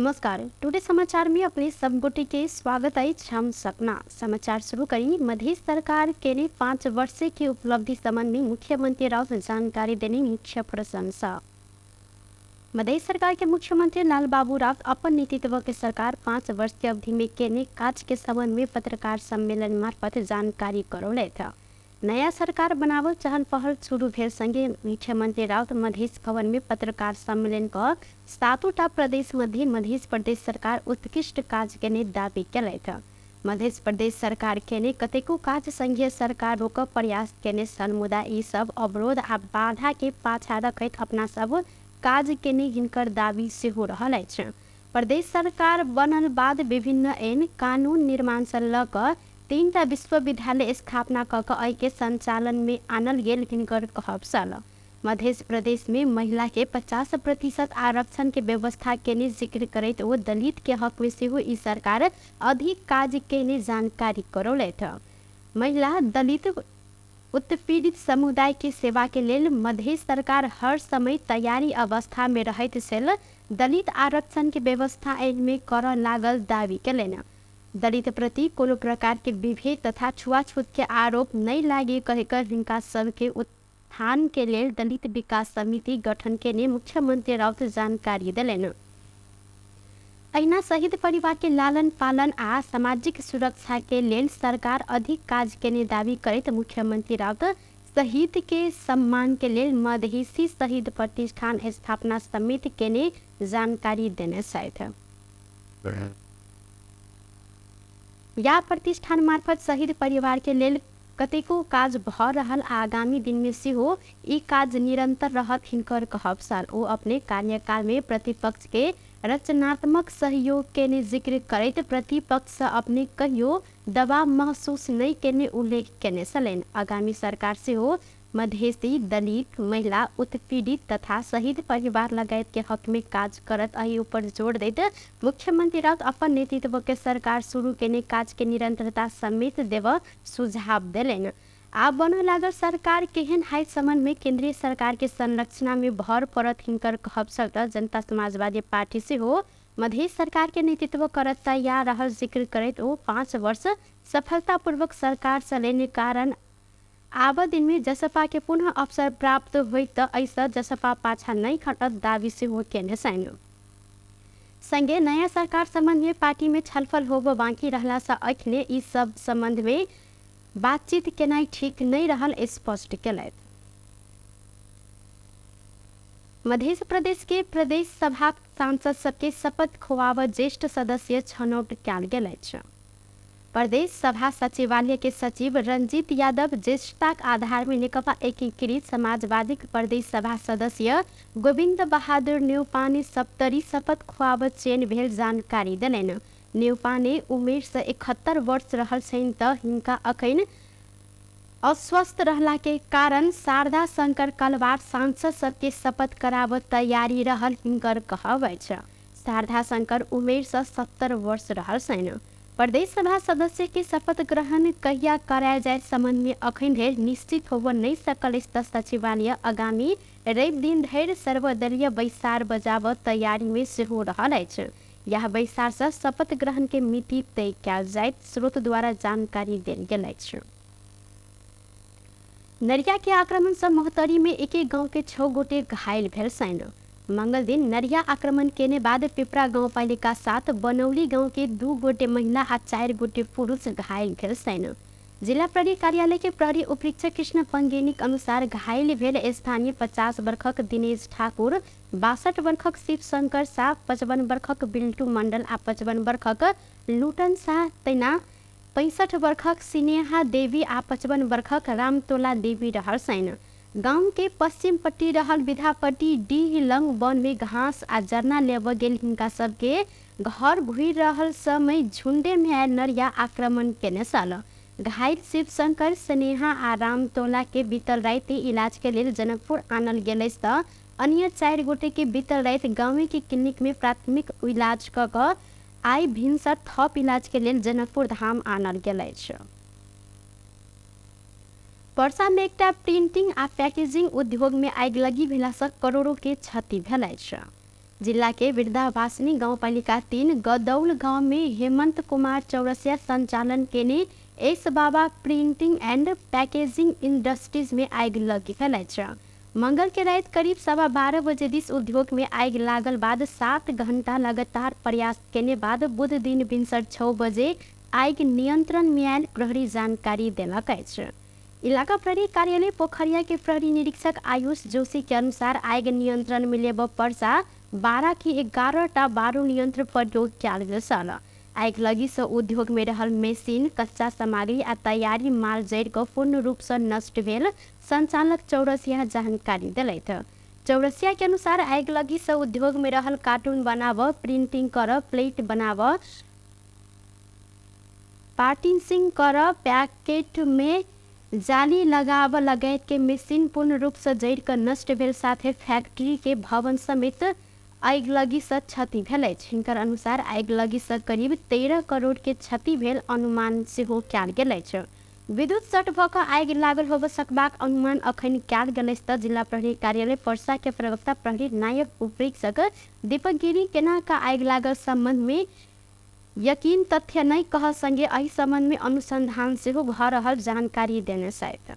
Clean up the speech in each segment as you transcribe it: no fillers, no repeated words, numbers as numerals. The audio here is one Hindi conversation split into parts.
नमस्कार। टुडे समाचार में अपने सब गोटे के स्वागत है। हम सपना समाचार शुरू करी। मध्य सरकार के लिए 5 वर्ष की उपलब्धि संबंध में मुख्यमंत्री राउत जानकारी देने मुख्य प्रशंसा। मध्य सरकार के मुख्यमंत्री लालबाबू राउत अपन नेतृत्व के सरकार 5 वर्ष की अवधि में केने काज के संबंध में पत्रकार सम्मेलन मार्फत जानकारी करौले था। नया सरकार बनावल चहल पहल शुरू भेल संगे मुख्यमंत्री राउत मध्य भवन में पत्रकार सम्मेलन का 7टा प्रदेश मध्य प्रदेश सरकार उत्कृष्ट काज के दावी कैले था। मध्य प्रदेश सरकार के कतेको काज संघीय सरकार रोक प्रयास के सन मुदा ई सब अवरोध आ बाधा के पाछा रखैत अपना सब काज के हिनकर दावी से हो रहा है। प्रदेश सरकार बनल बाद विभिन्न ऐन कानून निर्माण से लक 3टा विश्वविद्यालय स्थापना कक के संचालन में आनल गेल हिनकर कहब सल। मध्य प्रदेश में महिला के 50% आरक्षण के व्यवस्था के जिक्र करते वो दलित के हक में से ई सरकार अधिक काज के जानकारी करौले था। महिला दलित उत्पीड़ित समुदाय के सेवा के लेल मध्य सरकार हर समय तैयारी अवस्था में रहत से दलित आरक्षण के व्यवस्था में कर लागल दावी कैलन। दलित प्रति कोनो प्रकार के विभेद तथा छुआछूत के आरोप नहीं लागे कहकर हिनका सबके उत्थान के लिए दलित विकास समिति गठन के लिए मुख्यमंत्री राउत जानकारी दिलन। अहिना शहीद परिवार के लालन पालन आ सामाजिक सुरक्षा के लेल सरकार अधिक काज के दावी करत मुख्यमंत्री राउत शहीद के सम्मान के लेल मधेसी शहीद प्रतिष्ठान स्थापना समिति के जानकारी देने साथ या प्रतिष्ठान मार्फत शहीद परिवार के लेल कतेको काज भ रहल आगामी दिन में सेहो ई काज निरंतर रहत हिनकर कहब साल। वो अपने कार्यकाल में प्रतिपक्ष के रचनात्मक सहयोग के जिक्र करते प्रतिपक्ष से अपने कहियो दबाव महसूस नहीं के उल्लेख केने सलेन। आगामी सरकार से हो मधेसी दलित महिला उत्पीड़ित तथा शहीद परिवार लगायत के हक में काज करत अही ऊपर जोर देते मुख्यमंत्री राउत अपन नेतृत्व के सरकार शुरू केने काज के निरंतरता समेत देव सुझाव दिलेन। आप बन लागल सरकार केहन हाई संबंध में केंद्रीय सरकार के संरचना में भर पड़त हिनकर कहब सकता जनता समाजवादी पार्टी से हो मध्य सरकार के नेतृत्व करत तैयार रहल जिक्र करत वो 5 वर्ष सफलतापूर्वक सरकार चलेने कारण आब दिन में जसपा के पुनः अवसर प्राप्त हुई तो ऐसा जसपा पाछा नहीं खटत दावी से हो केंद्र संगे नया सरकार संबंध में पार्टी में छलफल होब बाकी रहला से अखने इस सब संबंध में बातचीत केनाई ठीक नहीं रहल स्पष्ट कैलत। मध्य प्रदेश के प्रदेश सभा सांसद सबके शपथ खुआब ज्येष्ठ सदस्य छनौट कैल गेल। प्रदेश सभा सचिवालय के सचिव रंजीत यादव ज्येष्ठता आधार में नेकपा एकीकृत समाजवादी प्रदेश सभा सदस्य गोविंद बहादुर न्यौपाने सप्तरी शपथ खुआब चयन भेल जानकारी दिलन। न्यौपाने उमेर से 71 वर्ष रहल छन् त हिनका अखन अस्वस्थ रहला के कारण शारदा शंकर कलवार सांसद सबके शपथ कराब तैयारी रहल हिनकर कहब अछि। शारदा शंकर उमेर से 70 वर्ष रहल छन्। प्रदेश सभा सदस्य के शपथ ग्रहण कहिया करायल जाए संबंध में अखन धरि निश्चित होब नहीं सकल सचिवालय आगामी रवि दिन धरि सर्वदलीय बैसार बजाब तैयारी में से हो रहल अछि। यह बैसार से शपथ ग्रहण के मिति तय कयल जाए स्रोत द्वारा जानकारी देल गेल अछि। नरिया के आक्रमण से मोहतरी में एक गांव के 6 गोटे घायल भेल छन्। मंगल दिन नरिया आक्रमण केने बाद पिपरा गाउँपालिका 7 बनौली गांव के 2 गोटे महिला आ 4 गोटे पुरुष घायल भेल छन्। जिला प्रहरी कार्यालय के प्रहरी उपरीक्षक कृष्ण पंगेनिक अनुसार घायल भेल स्थानीय 50 वर्षक दिनेश ठाकुर, 62 वर्षक शिव शंकर शाह, 55 वर्षक बिल्टू मंडल आ 55 वर्षक लुटन शाह तैना 65 वर्षक सिनेहा देवी आ 55 वर्षक रामतोला देवी रहल छन्। गांव के पश्चिम पट्टी रहल विधापट्टी डीह लंग वन में घास आ जरना लेब गेल हिनका सबके घर घुर रहल समय झुंडे में आयल नरिया आक्रमण केने साल। घायल शिव शंकर स्नेहा आ रामतोला के बीतल राति इलाज के लेल जनकपुर आनल गेल त अन्य 4 गोटे के बीतल राति गाँव के क्लिनिक में प्राथमिक इलाज क आई भिनसर थप इलाज के लेल जनकपुर धाम आनल गेल अछि। वर्षा में एक प्रिंटिंग आ पैकेजिंग उद्योग में आगि भेला से करोड़ों के क्षति भेल अछि। जिला के वृद्धावासिनी गाउँपालिका 3 गदौल गांव में हेमंत कुमार चौरसिया संचालन केने S Baba printing and packaging industries में आग लगी फैलाई छ। मंगल के रात करीब 12:15 बजे दिस उद्योग में आग लागल बाद 7 घंटा लगातार प्रयास केने बाद बुध दिन भिनसर 6 बजे आग नियंत्रण में आयल प्रहरी जानकारी देलक अछि। इलाका प्रहरी कार्यालय पोखरिया के प्रहरी निरीक्षक आयुष जोशी के अनुसार आग नियंत्रण में लेब पर्सा 12 की 11टा बारूद यंत्र प्रयोग कयल गेल छल। आग लगी से उद्योग में रहल मशीन, कच्चा सामग्री आ तैयारी माल जरि कऽ पूर्ण रूप से नष्ट भेल, संचालक चौरसिया जानकारी दिलैथ। चौरसिया के अनुसार आग लगी से उद्योग में रहल कार्टून बनाब, प्रिंटिंग कर, प्लेट बनाब, पार्टिशिंग कर, पैकेट में जाली लगाब लगायत के मशीन पूर्ण रूप से जरि कऽ नष्ट भेल, साथे फैक्ट्री के भवन समेत आग लगी से क्षति भेल अछि। हिनकर अनुसार आग लगी से करीब 13 करोड़ के क्षति भेल अनुमान सेहो कयल गेल अछि। विद्युत शॉर्ट भऽ कऽ आग लागल होब सकबाक अनुमान अखन कयल गेल अछि। जिला प्रहरी कार्यालय पर्सा के प्रवक्ता प्रहरी नायक उपरीक्षक दीपक गिरी केना का आग लागल संबंध में यकीन तथ्य नहीं कह संगे एहि संबंध में अनुसंधान सेहो भऽ रहल जानकारी देने छथि।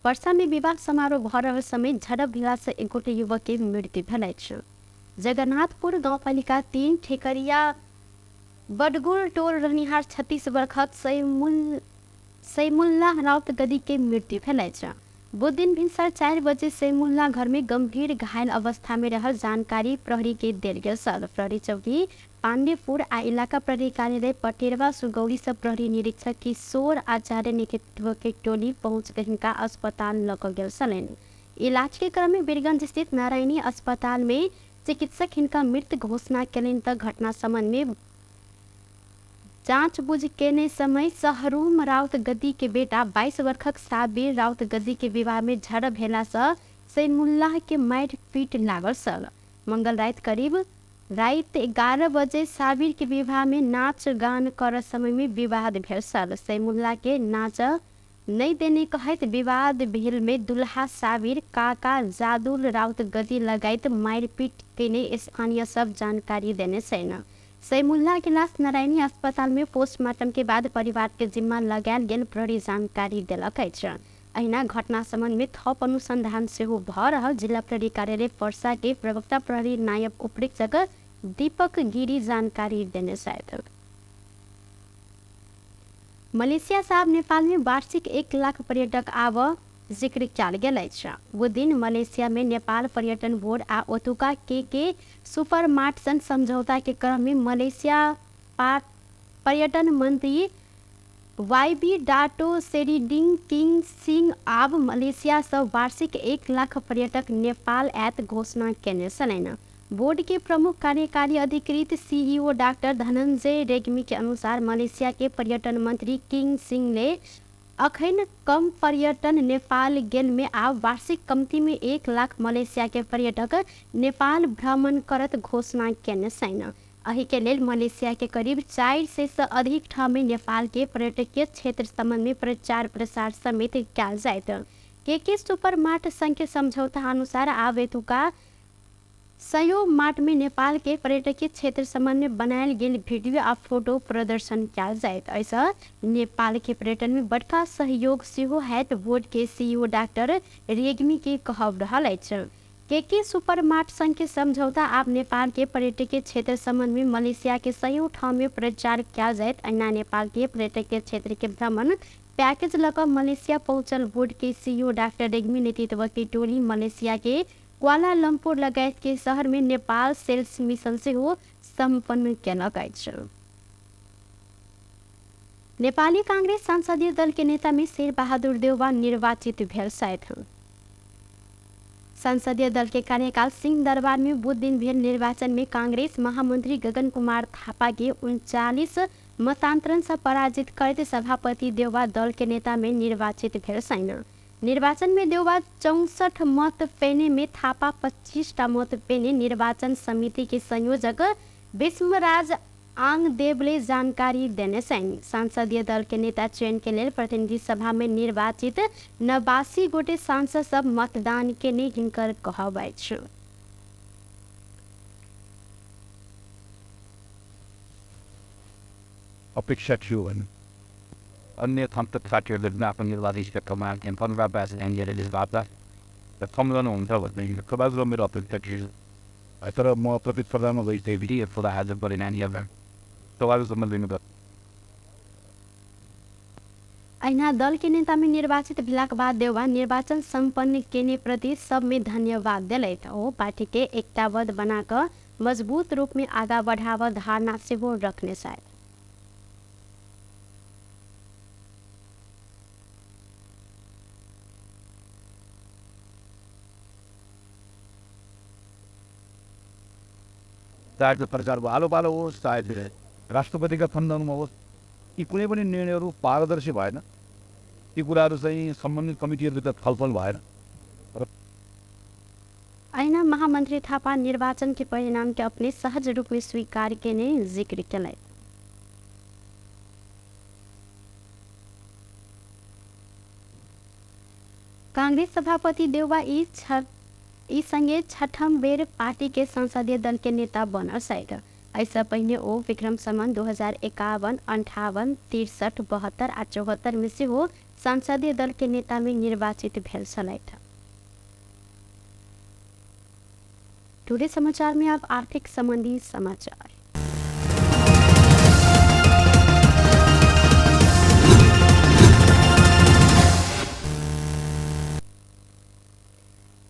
पर्सा में विवाह समारोह भऽ रहल समय झड़प भेला से एगोटे युवक के मृत्यु भेल अछि। जगन्नाथपुर गाउँपालिका 3 ठेकरिया बडगुल टोल रहनिहार 36 वर्षक सैमुल्लाह राउत गदी के मृत्यु भेल अछि। बुध दिन भिनसर 4 बजे सैमुल्लाह घर में गंभीर घायल अवस्था में रहल जानकारी प्रहरी के देल गेल छल। प्रहरी चौकी पांडेपुर आ इलाका प्रहरी कार्यालय पटेरवा सुगौली से प्रहरी निरीक्षक किशोर आचार्य नेतृत्व के टोली पहुंच कऽ हिनका अस्पताल लऽ कऽ गेल छलनि। इलाज के क्रम में बीरगंज स्थित नारायणी अस्पताल में चिकित्सक हिनका मृत घोषणा कयलनि तऽ घटना संबंध में जांच बुझ केने समय शहरूम राउत गद्दी के बेटा 22 वर्षक साबिर राउत गद्दी के विवाह में झड़प भेला से सैमुल्लाह के मारि पीट लागल छल। मंगल रात करीब 11 बजे साबिर के विवाह में नाच गान कर समय में विवाद भेल छल। सैमुल्लाह के नाच नहीं देने कहैत विवाद भेल में दुल्हा साबिर काका जादुल राउत गद्दी लगायत मारपीट केने स्थानीय सब जानकारी देने छन्। सैमुल्लाह के लाश नारायणी अस्पताल में पोस्टमार्टम के बाद परिवार के जिम्मा लगायल गेल प्रहरी जानकारी देलक अछि। अहिना घटना संबंध में थप अनुसंधान सेहो भऽ रहल जिला प्रहरी कार्यालय पर्सा के प्रवक्ता प्रहरी नायब उपरीक्षक दीपक गिरी जानकारी देने छथि। मलेशिया साहब नेपाल में वार्षिक 1 लाख पर्यटक आब जिक्र कयल गेल अछि। वो दिन मलेशिया में नेपाल पर्यटन बोर्ड आ ओतुका के सुपर मार्ट सन समझौता के क्रम में मलेशिया पर्यटन मंत्री वाईबी डाटो सेरिडिंग किंग सिंह आब मलेशिया से वार्षिक 1 लाख पर्यटक नेपाल आयत घोषणा केने छलनि। बोर्ड के प्रमुख कार्यकारी अधिकृत सीईओ डॉक्टर धनंजय रेग्मी के अनुसार मलेशिया के पर्यटन मंत्री किंग सिंह ने अखन कम पर्यटन नेपाल गेल में आब वार्षिक कमती में 1 लाख मलेशिया के पर्यटक नेपाल भ्रमण करत घोषणा केने छन्। एहि के लेल मलेशिया के करीब 400 से अधिक ठाम में नेपाल के पर्यटकीय क्षेत्र संबंध में प्रचार प्रसार समेत कयल जायत। के सुपर मार्ट संघ के समझौता अनुसार आब एतुका सयो मार्ट में नेपाल के पर्यटकीय क्षेत्र संबंध में बनायल गेल वीडियो आ फोटो प्रदर्शन कयल जायत। ऐसा नेपाल के पर्यटन में बड़का सहयोग सेहो हैत, बोर्ड के सीईओ डॉक्टर रेग्मी के कहब रहल अछि। के सुपर मार्ट संघ के समझौता आब नेपाल के पर्यटकीय क्षेत्र संबंध में मलेशिया के सयो ठाम में प्रचार कयल जायत। अहिना नेपाल के पर्यटकीय क्षेत्र के भ्रमण पैकेज लऽ कऽ मलेशिया पहुंचल बोर्ड के सीईओ डॉक्टर रेग्मी नेतृत्व की टोली मलेशिया के कुआलालंपुर लगायत के शहर में नेपाल सेल्स मिशन सेहो संपन्न केलक अछि। नेपाली कांग्रेस संसदीय दल के नेता में शेर बहादुर देउवा निर्वाचित भेल छथि। संसदीय दल के कार्यकाल सिंह दरबार में बुध दिन भेल निर्वाचन में कांग्रेस महामंत्री गगन कुमार थापा के 39 मतांतरण से पराजित करते सभापति देउवा दल के नेता में निर्वाचित भेल छन्। निर्वाचन में देउवा 64 मत पेने में थापा 25टा मत पेने निर्वाचन समिति के संयोजक विस्मराज आंग देवले जानकारी देने संसदीय दल के नेता चयन के लिए प्रतिनिधि सभा में निर्वाचित 89 गोटे सांसद सब मतदान के लिए हिंकर कहवाई छु। अपेक्षा थियो भने अन्य संसद साथीहरूले आफ्नो निर्वाचित क्षेत्रमा 15 एनजेले बाधा र सम्झाउनु हुन्छ भन्ने सभासदको मेरो अपेक्षा थियो। तर म प्रतिस्पर्धामा गइसकेपछि यसको आज परिणाम हेर्दा सभासदसम्म लिनु ऐना दल के नेता में निर्वाचित भेला के बाद देवा निर्वाचन संपन्न केने प्रति सब में धन्यवाद दिले हो। पार्टी के एकताबद्ध बनाकर मजबूत रूप में आगा बढ़ावा धारणा से वो रखने शायद चाहे सरकारको आलो पालो होस् चाहे राष्ट्रपतिका फन्डमा होस् यी कुनै पनि निर्णयहरू पारदर्शी भएन। ती कुराहरू चाहिँ सम्बन्धित कमिटीहरूभित्र छलफल भएन। ऐना महामंत्री थापा निर्वाचन के परिणाम के अपने सहज रूप में स्वीकार के ने जिक्र किया। कांग्रेस सभापति देउवा ई संगे छठम बेर पार्टी के संसदीय दल के नेता बनल सहित ऐसा पहले ओ विक्रम सम्मान 2051, 58, 63, 72 आ 74 में से हो संसदीय दल के नेता में निर्वाचित भेल छलैथ। टुडे समाचार में अब आर्थिक संबंधी समाचार।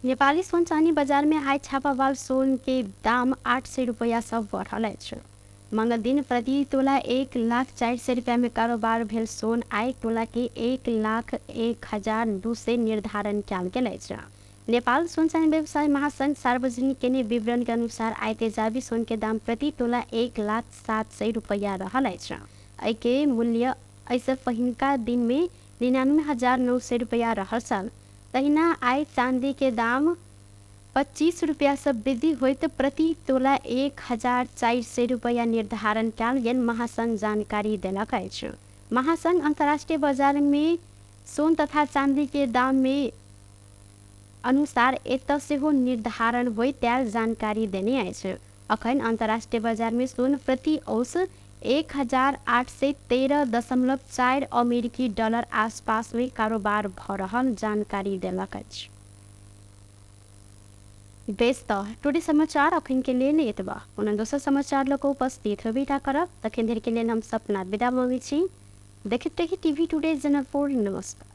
नेपाली सोन चांदी बाजार में आज छापावाल सोन के दाम 800 रुपया सब बढ़ल है। मंगल दिन प्रति तोला 1,04,000 रुपया में कारोबार भेल सोन आय तोला के 1,01,200 निर्धारण किया गेल। नेपाल सोन चांदी व्यवसाय महासंघ सार्वजनिक के विवरण के अनुसार आय तेजाबी सोन के दाम प्रति तोला 1,07,000 रुपया रहल है। ऐके मूल्य ऐसे पहिनका दिन में 99,900 रुपया रहल सल। तहिना आय चांदी के दाम 25 रुपया से वृद्धि होइत प्रति तोला 1,0400 रुपया निर्धारण किया गेल महासंघ जानकारी देलक अछि। महासंघ अंतर्राष्ट्रीय बाजार में सोन तथा चांदी के दाम में अनुसार एत से हो निर्धारण होई त्याल जानकारी देने अछि। अखन अंतर्राष्ट्रीय बाजार में सोन प्रति औंस 1,813.4 अमेरिकी डॉलर आसपास में कारोबार भ रहल जानकारी देलक अछि। बेस टुडे समाचार अखन के लिए नहीं एतबा उन दोसर समाचार लोग उपस्थित होबेटा करब तखन देर के लिए हम सपना विदा मांगे छी। देखते रहिए टीवी टुडे चैनल 4। नमस्कार।